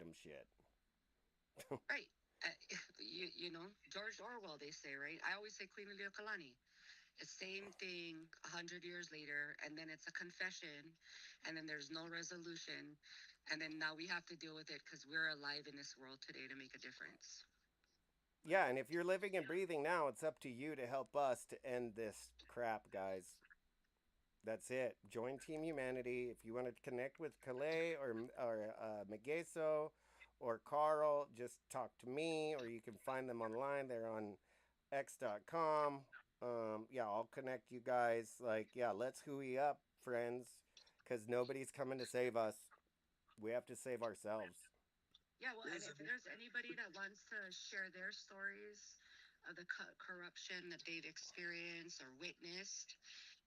some shit. Right. Uh, you know, George Orwell, they say, right? I always say Queen Kalani. The same thing 100 years later, and then it's a confession, and then there's no resolution, and then now we have to deal with it because we're alive in this world today to make a difference. Yeah, and if you're living and breathing now, it's up to you to help us to end this crap, guys. That's it. Join Team Humanity. If you want to connect with Calais or Megeso or Carl, just talk to me, or you can find them online. They're on X.com. Yeah, I'll connect you guys. Like, yeah, let's hooey up, friends, because nobody's coming to save us. We have to save ourselves. Yeah, well, and if there's anybody that wants to share their stories of the corruption that they've experienced or witnessed,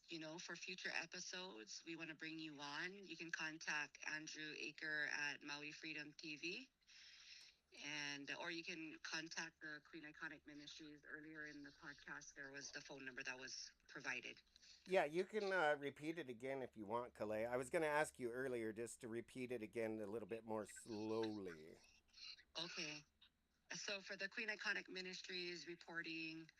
you know, for future episodes, we want to bring you on. You can contact Andrew Aker at Maui Freedom TV, and or you can contact the Queen Iconic Ministries. Earlier in the podcast, there was the phone number that was provided. Yeah, you can repeat it again if you want, Calais. I was going to ask you earlier just to repeat it again a little bit more slowly. Okay. So for the Queen Iconic Ministries reporting,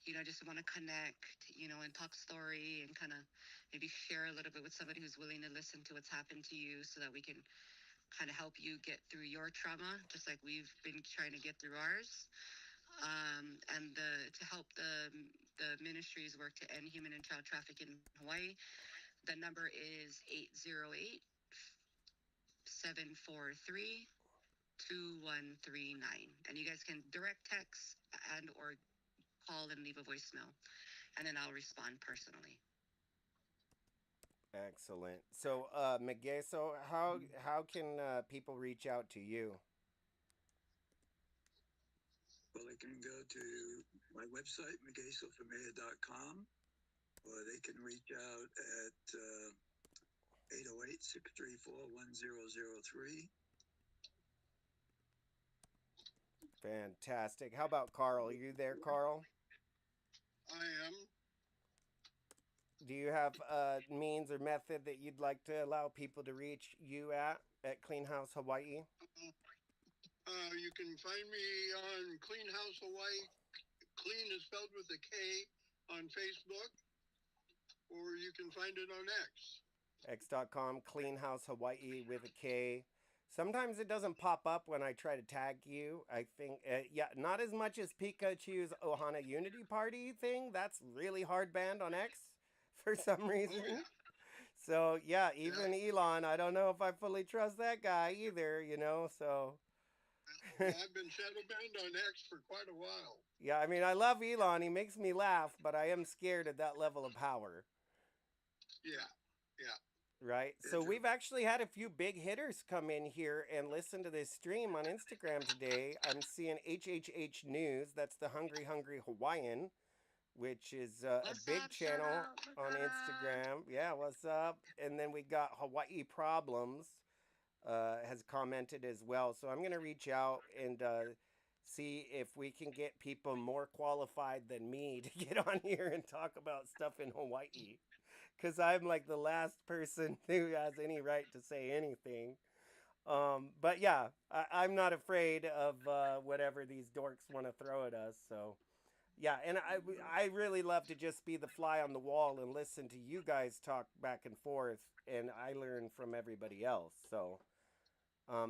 you know, just want to connect, you know, and talk story and kind of maybe share a little bit with somebody who's willing to listen to what's happened to you so that we can kind of help you get through your trauma, just like we've been trying to get through ours. And to help the ministries work to end human and child trafficking in Hawaii, the number is 808-743-2139, and you guys can direct text and or call and leave a voicemail, and then I'll respond personally. Excellent. So, Miguel, so how can people reach out to you? Well, they can go to my website, miguesofamea.com, or they can reach out at 808-634-1003. Fantastic. How about Carl? Are you there, Carl? I am. Do you have a means or method that you'd like to allow people to reach you at Clean House Hawaii? You can find me on Clean House Hawaii. Clean is spelled with a K on Facebook, or you can find it on X. X.com, Clean House Hawaii with a K. Sometimes it doesn't pop up when I try to tag you. I think, yeah, not as much as Pikachu's Ohana Unity Party thing. That's really hard banned on X for some reason. Oh, yeah. So, yeah, even Elon, I don't know if I fully trust that guy either, you know, so. Well, I've been shadow banned on X for quite a while. Yeah, I mean, I love Elon. He makes me laugh, but I am scared at that level of power. Yeah, yeah. Right. So we've actually had a few big hitters come in here and listen to this stream on Instagram today. I'm seeing HHH News. That's the Hungry Hungry Hawaiian, which is a What's big up? Shout channel out. on Instagram. Yeah, what's up? And then we got Hawaii Problems has commented as well. So I'm going to reach out and see if we can get people more qualified than me to get on here and talk about stuff in Hawaii. Because I'm like the last person who has any right to say anything. But yeah, I'm not afraid of whatever these dorks want to throw at us. So yeah, and I really love to just be the fly on the wall and listen to you guys talk back and forth, and I learn from everybody else. So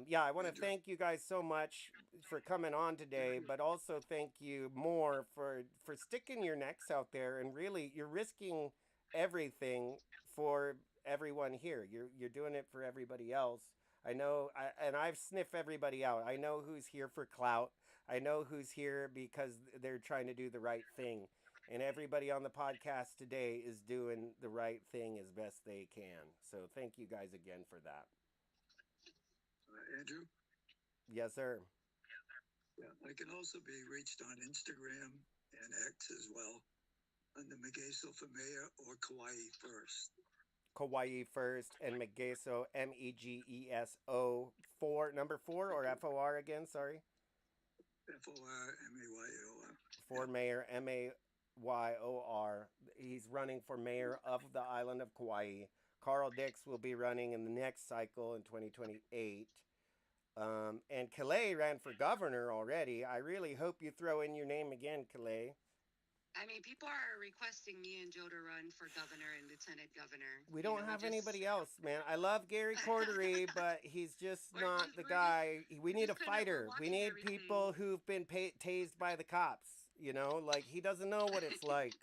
yeah, I want to thank you guys so much for coming on today, but also thank you more for sticking your necks out there and really you're risking everything for everyone here. You're doing it for everybody else. I know, and I've sniffed everybody out. I know who's here for clout. I know who's here because they're trying to do the right thing. And everybody on the podcast today is doing the right thing as best they can. So thank you guys again for that. Andrew? Yes, sir. Yeah, I can also be reached on Instagram and X as well under Megeso Famea or Kauai First. Kauai First and Megeso, Megeso, number four, or FOR again, sorry? FORMAYOR. For Mayor, Mayor. He's running for mayor of the island of Kauai. Carl Dix will be running in the next cycle in 2028. And Calais ran for governor already. I really hope you throw in your name again, Calais. I mean, people are requesting me and Joe to run for governor and lieutenant governor. We You don't know, we have just anybody else, man. I love Gary Cordery, but he's just not the guy. We we're need a just kind of we're fighter. We watching need everything. people who've been tased by the cops. You know, like he doesn't know what it's like.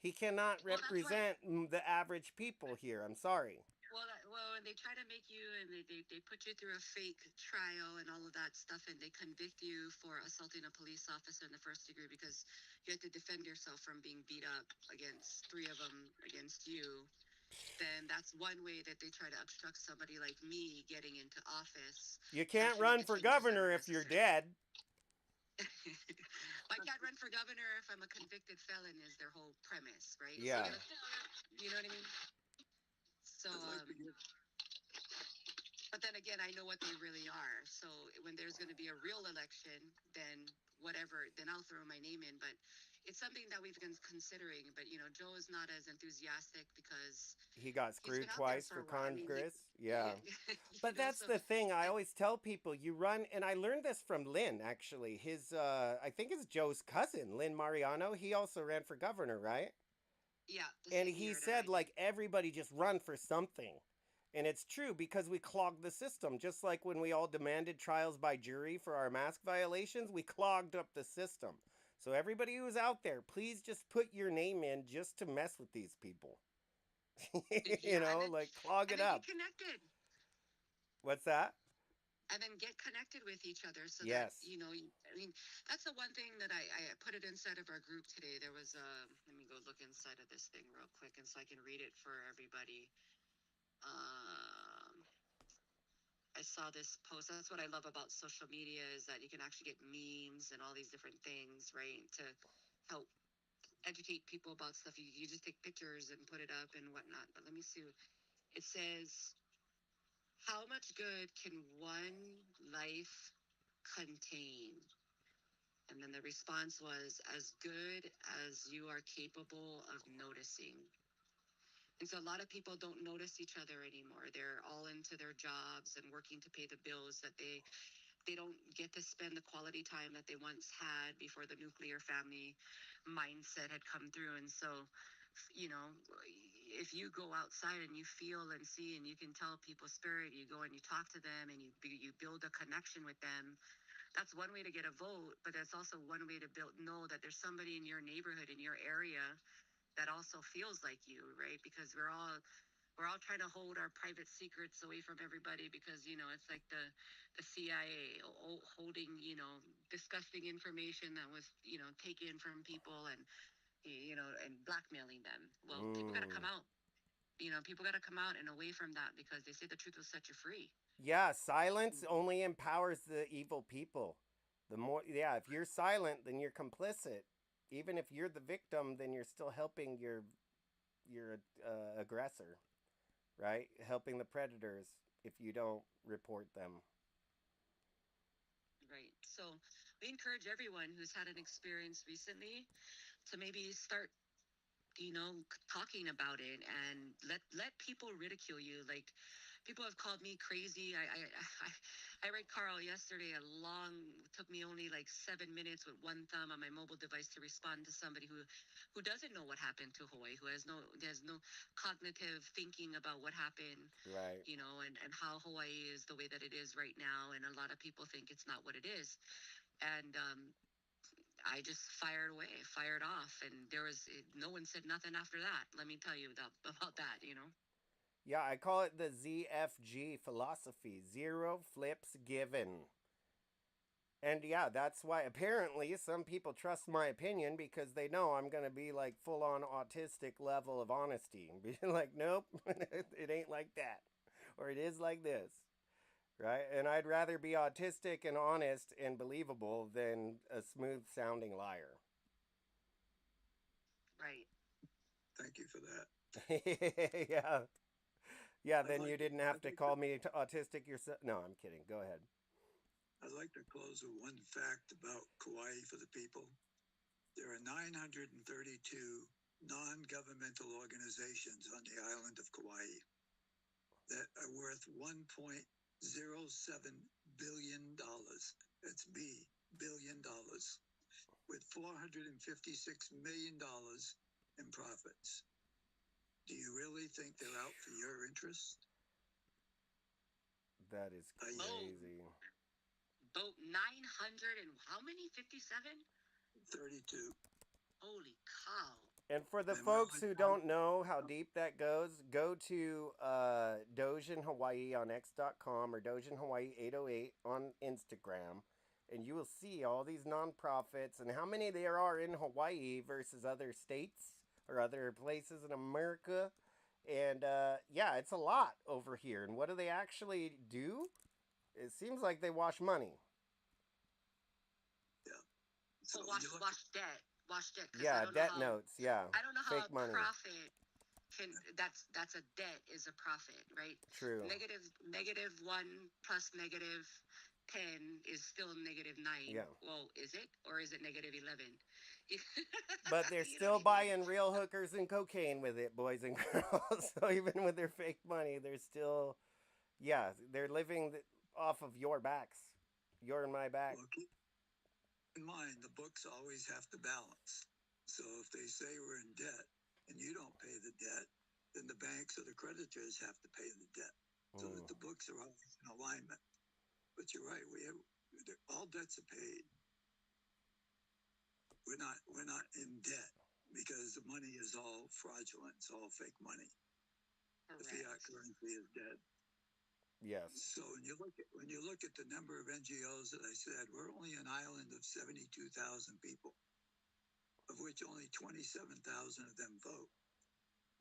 He cannot Well, that's why. represent the average people here. I'm sorry. Well, and they try to make you, and they put you through a fake trial and all of that stuff, and they convict you for assaulting a police officer in the first degree because you have to defend yourself from being beat up against three of them against you. Then that's one way that they try to obstruct somebody like me getting into office You can't after you run get for changes that governor are if you're necessary. dead. I can't run for governor if I'm a convicted felon, is their whole premise, right? So Yeah. you know what I mean? So, I'd like to give but then again, I know what they really are. So when there's going to be a real election, then whatever, then I'll throw my name in. But it's something that we've been considering. But Joe is not as enthusiastic because He got he's screwed been out there twice for for a while. I mean, Congress. Yeah. But that's so the thing. I I, always tell people you run, and I learned this from Lynn, actually. I think it's Joe's cousin, Lynn Mariano. He also ran for governor, right? yeah, the And same he year that I said, did. like, everybody just run for something. And it's true because we clogged the system. Just like when we all demanded trials by jury for our mask violations, we clogged up the system. So everybody who's out there, please just put your name in just to mess with these people. You Yeah, know, like clog and it then up. get connected. What's that? And then get connected with each other so that Yes. I mean, that's the one thing that I put it inside of our group today. There was let me go look inside of this thing real quick, and so I can read it for everybody. um I saw this post. That's what I love about social media, is that you can actually get memes and all these different things, right, to help educate people about stuff. You just take pictures and put it up and whatnot. But let me see. It says, how much good can one life contain? And then the response was, as good as you are capable of noticing. And so a lot of people don't notice each other anymore. They're all into their jobs and working to pay the bills that they don't get to spend the quality time that they once had before the nuclear family mindset had come through. And so, you know, if you go outside and you feel and see and you can tell people's spirit, you go and you talk to them and you build a connection with them. That's one way to get a vote, but that's also one way to know that there's somebody in your neighborhood, in your area, that also feels like you, right? Because we're all trying to hold our private secrets away from everybody because it's like the CIA holding disgusting information that was taken from people and blackmailing them. Well, people got to Mm. come out. People got to come out and away from that because they say the truth will set you free. Yeah, silence only empowers the evil people. The more, yeah, if you're silent, then you're complicit. Even if you're the victim, then you're still helping your aggressor, right? Helping the predators if you don't report them. Right. So we encourage everyone who's had an experience recently to maybe start talking about it and let people ridicule you. Like, people have called me crazy. I read Carl yesterday. Took me only like 7 minutes with one thumb on my mobile device to respond to somebody who doesn't know what happened to Hawaii, who has no cognitive thinking about what happened, Right. and how Hawaii is the way that it is right now. And a lot of people think it's not what it is. And I just fired off, and no one said nothing after that. Let me tell you about that. Yeah, I call it the ZFG philosophy, zero flips given. And yeah, that's why apparently some people trust my opinion because they know I'm going to be like full on autistic level of honesty. And be like, nope, it ain't like that. Or it is like this. Right? And I'd rather be autistic and honest and believable than a smooth sounding liar. Right. thank you for that. Yeah. Yeah, I'd then like you to, didn't have I'd to like to, call me autistic yourself. No, I'm kidding. Go ahead. I'd like to close with one fact about Kauai for the people. There are 932 non-governmental organizations on the island of Kauai that are worth $1.07 billion. That's billion dollars, with $456 million in profits. Do you really think they're out for your interest? That is crazy. Boat 900 and how many? 57? 32. Holy cow. And for the And folks really, who don't know how deep that goes, go to Doge in Hawaii on X.com or Doge in Hawaii 808 on Instagram, and you will see all these nonprofits and how many there are in Hawaii versus other states or other places in America. And yeah, it's a lot over here. And what do they actually do? It seems like they wash money. yeah. So So wash, you look wash debt. Wash debt. 'Cause Yeah, I don't know debt how, notes. Yeah, I don't know how fake a money. profit can, that's a debt is a profit, right? True. Negative 1 plus negative 10 is still negative 9. Yeah. Well, is it? Or is it negative 11? But they're You know still what I mean? buying real hookers and cocaine with it, boys and girls. So even with their fake money, they're still, yeah, they're living off of your backs, your and my back. well, keep in mind the books always have to balance. So if they say we're in debt and you don't pay the debt, then the banks or the creditors have to pay the debt, so that the books are always in alignment. But you're right. All debts are paid. We're not in debt because the money is all fraudulent. It's all fake money. The fiat Correct. currency is dead. Yes. So when you look at the number of NGOs that I said, we're only an island of 72,000 people, of which only 27,000 of them vote,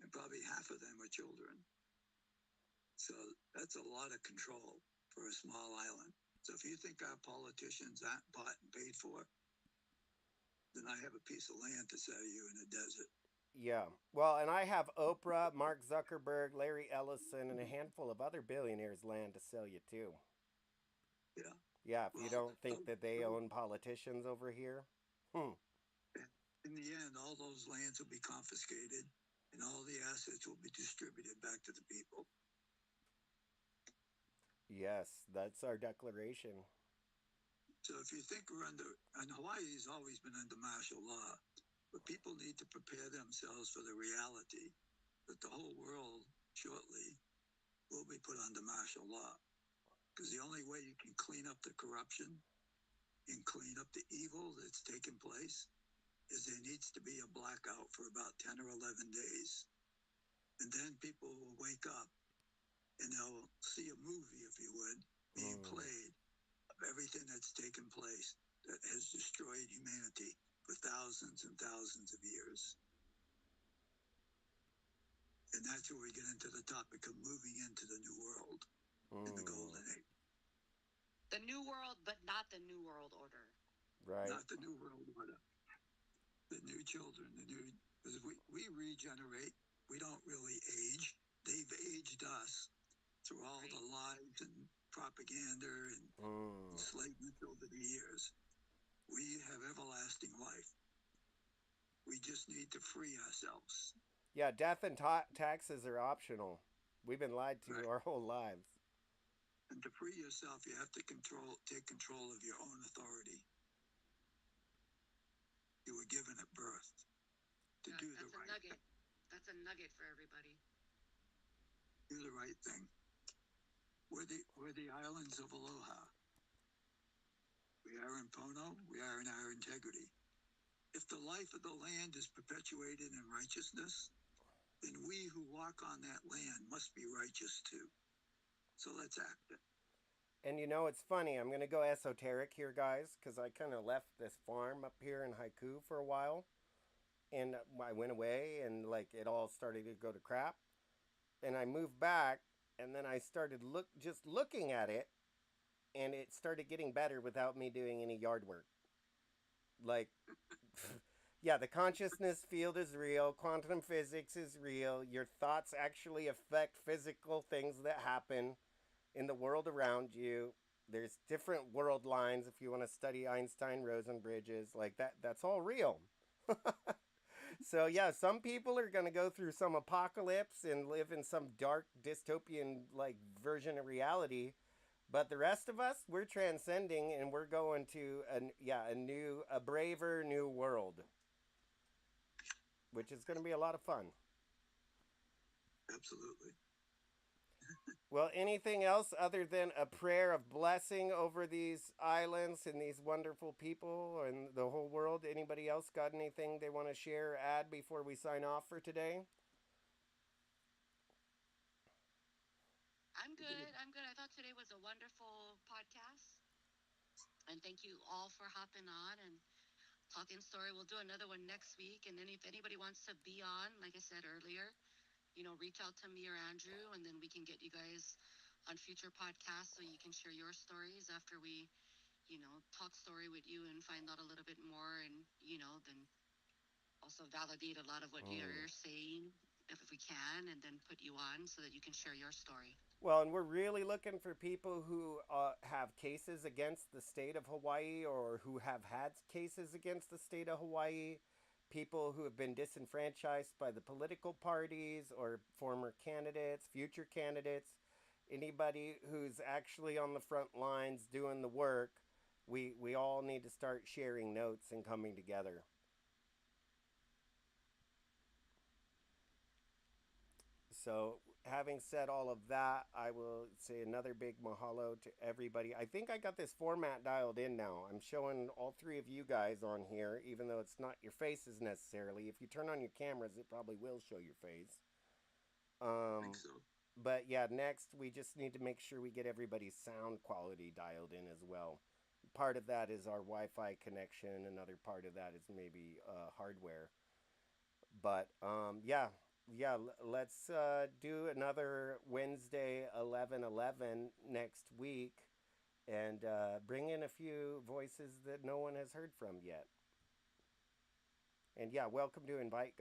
and probably half of them are children. So that's a lot of control for a small island. So if you think our politicians aren't bought and paid for, then I have a piece of land to sell you in a desert. Yeah. Well, and I have Oprah, Mark Zuckerberg, Larry Ellison, and a handful of other billionaires' land to sell you too. Yeah. Yeah, if you Well, don't think that they own politicians over here. In the end, all those lands will be confiscated and all the assets will be distributed back to the people. Yes, that's our declaration. So if you think we're and Hawaii's always been under martial law, but people need to prepare themselves for the reality that the whole world shortly will be put under martial law. Because the only way you can clean up the corruption and clean up the evil that's taken place is there needs to be a blackout for about 10 or 11 days. And then people will wake up and they'll see a movie, if you would, being played of everything that's taken place that has destroyed humanity for thousands and thousands of years. And that's where we get into the topic of moving into the new world in the golden age. The new world, but not the new world order. Right. Not the new world order. The new children, because we regenerate. We don't really age. They've aged us through all the lies and propaganda and enslavement over the years. We have everlasting life. We just need to free ourselves. Yeah, death and taxes are optional. We've been lied to our whole lives. And to free yourself, you have to take control of your own authority. You were given at birth to do the right nugget. That's a nugget for everybody. Do the right thing. We're the islands of Aloha. We are in Pono. We are in our integrity. If the life of the land is perpetuated in righteousness, then we who walk on that land must be righteous too. So let's act it. And you know, it's funny. I'm going to go esoteric here, guys, because I kind of left this farm up here in Haiku for a while. And I went away and like it all started to go to crap. And I moved back and then I started just looking at it and it started getting better without me doing any yard work. Like, yeah, the consciousness field is real. Quantum physics is real. Your thoughts actually affect physical things that happen in the world around you. There's different world lines if you want to study Einstein-Rosen bridges. Like that's all real. So yeah, some people are going to go through some apocalypse and live in some dark dystopian like version of reality. But the rest of us, we're transcending and we're going to a braver new world, which is going to be a lot of fun. Absolutely. Well, anything else other than a prayer of blessing over these islands and these wonderful people and the whole world? Anybody else got anything they want to share or add before we sign off for today? I'm good. I'm good. I thought today was a wonderful podcast. And thank you all for hopping on and talking story. We'll do another one next week. And then if anybody wants to be on, like I said earlier, reach out to me or Andrew, and then we can get you guys on future podcasts so you can share your stories after we, talk story with you and find out a little bit more and, then also validate a lot of what Mm. you're saying if we can, and then put you on so that you can share your story. Well, and we're really looking for people who have cases against the state of Hawaii or who have had cases against the state of Hawaii, people who have been disenfranchised by the political parties or former candidates, future candidates, anybody who's actually on the front lines doing the work. We all need to start sharing notes and coming together. So, having said all of that, I will say another big mahalo to everybody. I think I got this format dialed in now. I'm showing all three of you guys on here, even though it's not your faces necessarily. If you turn on your cameras, it probably will show your face. I think so. But yeah, next we just need to make sure we get everybody's sound quality dialed in as well. Part of that is our Wi-Fi connection. Another part of that is maybe hardware. But yeah, let's do another Wednesday 11/11 next week, and bring in a few voices that no one has heard from yet. And yeah, welcome to invite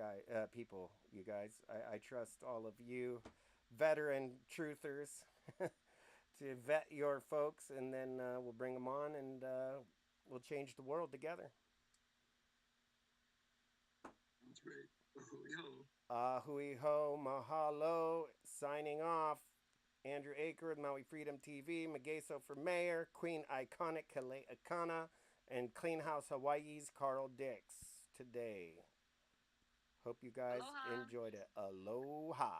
people, you guys. I trust all of you veteran truthers to vet your folks, and then we'll bring them on, and we'll change the world together. That's great. Hui ho. Hui ho, mahalo, signing off. Andrew Aker with Maui Freedom TV, Mageso for mayor, Queen Iconic Kale Akana, and Clean House Hawaii's Carl Dix today. Hope you guys Aloha. enjoyed it. Aloha.